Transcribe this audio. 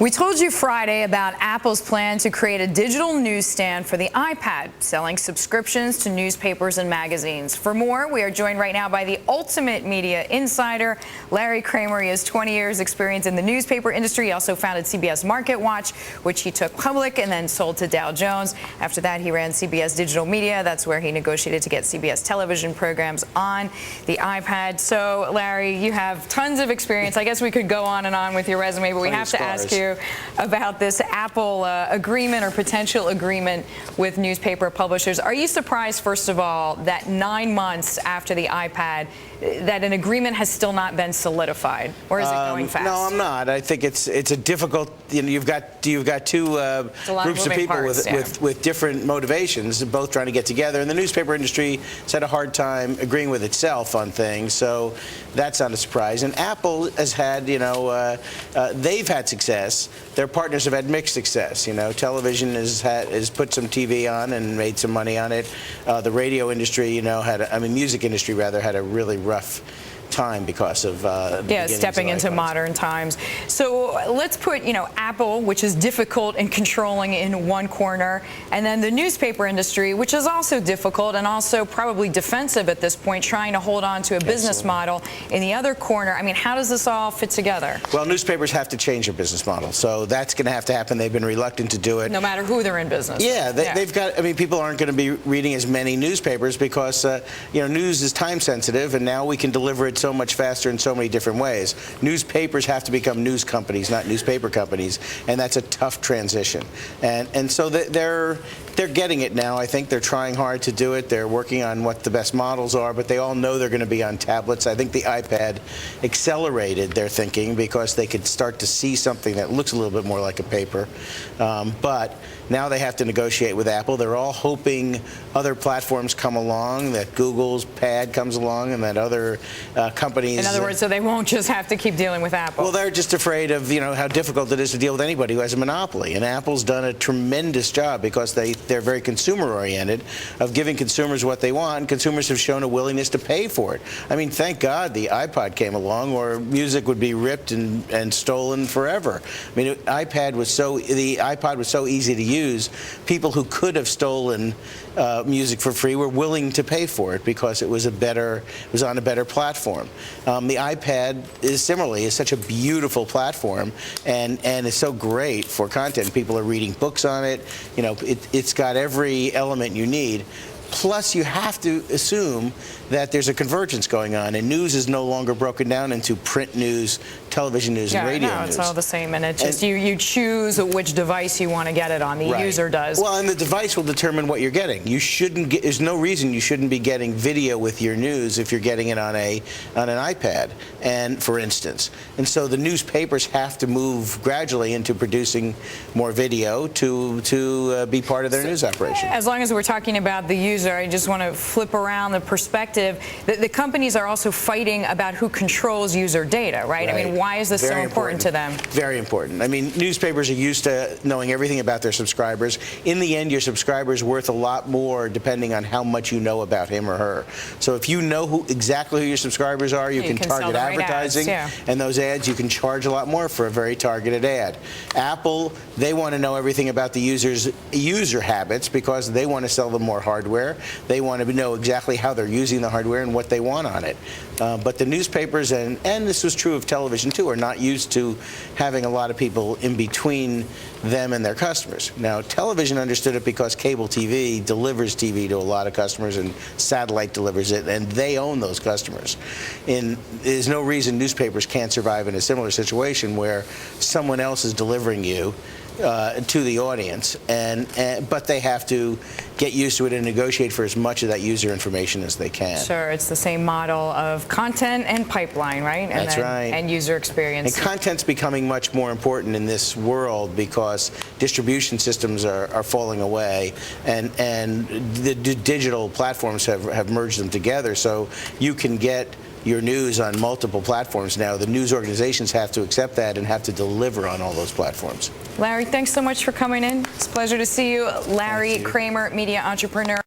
We told you Friday about Apple's plan to create a digital newsstand for the iPad, selling subscriptions to newspapers and magazines. For more, we are joined right now by the ultimate media insider, Larry Kramer. He has 20 years experience in the newspaper industry. He also founded CBS Market Watch, which he took public and then sold to Dow Jones. After that, he ran CBS Digital Media. That's where he negotiated to get CBS television programs on the iPad. So, Larry, you have tons of experience. I guess we could go on and on with your resume, but we have to ask you about this Apple agreement or potential agreement with newspaper publishers. Are you surprised, first of all, that 9 months after the iPad, that an agreement has still not been solidified, or is it going fast? No, I'm not. I think it's a difficult. You've got two groups of people with different motivations, both trying to get together. And the newspaper industry has had a hard time agreeing with itself on things, so that's not a surprise. And Apple has had, they've had success. Their partners have had mixed success. Television has put some TV on and made some money on it. The radio industry, music industry rather, had a really rough time because of stepping into modern times. So let's put Apple, which is difficult and controlling, in one corner, and then the newspaper industry, which is also difficult and also probably defensive at this point, trying to hold on to a business model in the other corner. I mean, how does this all fit together? Well, newspapers have to change their business model, so that's going to have to happen. They've been reluctant to do it, no matter who they're in business. They've got. I mean, people aren't going to be reading as many newspapers because news is time sensitive, and now we can deliver it so much faster in so many different ways. Newspapers have to become news companies, not newspaper companies, and that's a tough transition. And so they're getting it now. I think they're trying hard to do it. They're working on what the best models are, but they all know they're going to be on tablets. I think the iPad accelerated their thinking because they could start to see something that looks a little bit more like a paper. But now they have to negotiate with Apple. They're all hoping other platforms come along, that Google's Pad comes along, and that other companies. In other words, so they won't just have to keep dealing with Apple. Well, they're just afraid of how difficult it is to deal with anybody who has a monopoly. And Apple's done a tremendous job because they're very consumer-oriented of giving consumers what they want. And consumers have shown a willingness to pay for it. I mean, thank God the iPod came along, or music would be ripped and stolen forever. I mean, the iPod was so easy to use. People who could have stolen music for free were willing to pay for it because it was on a better platform. The iPad is such a beautiful platform and is so great for content. People are reading books on it. It's got every element you need. Plus, you have to assume that there's a convergence going on, and news is no longer broken down into print news, television news, and radio news. It's all the same, and it's just you choose which device you want to get it on. The user does. Well, and the device will determine what you're getting. There's no reason you shouldn't be getting video with your news if you're getting it on an iPad, and for instance. And so the newspapers have to move gradually into producing more video to be part of their news operation. As long as we're talking about the user, I just want to flip around the perspective. The companies are also fighting about who controls user data, right? I mean, why is this so important to them? Very important. I mean, newspapers are used to knowing everything about their subscribers. In the end, your subscriber is worth a lot more depending on how much you know about him or her. So if you know exactly who your subscribers are, you can target advertising, and those ads you can charge a lot more for a very targeted ad. Apple, they want to know everything about the user habits because they want to sell them more hardware. They want to know exactly how they're using the hardware and what they want on it. But the newspapers, and this was true of television too, are not used to having a lot of people in between them and their customers. Now, television understood it because cable TV delivers TV to a lot of customers and satellite delivers it, and they own those customers. There's no reason newspapers can't survive in a similar situation where someone else is delivering you to the audience, but they have to get used to it and negotiate for as much of that user information as they can. Sure, it's the same model of content and pipeline, right? That's right. And user experience. And content's becoming much more important in this world because distribution systems are falling away, and the digital platforms have merged them together, so you can get your news on multiple platforms now. The news organizations have to accept that and have to deliver on all those platforms. Larry, thanks so much for coming in. It's a pleasure to see you. Larry Kramer, media entrepreneur.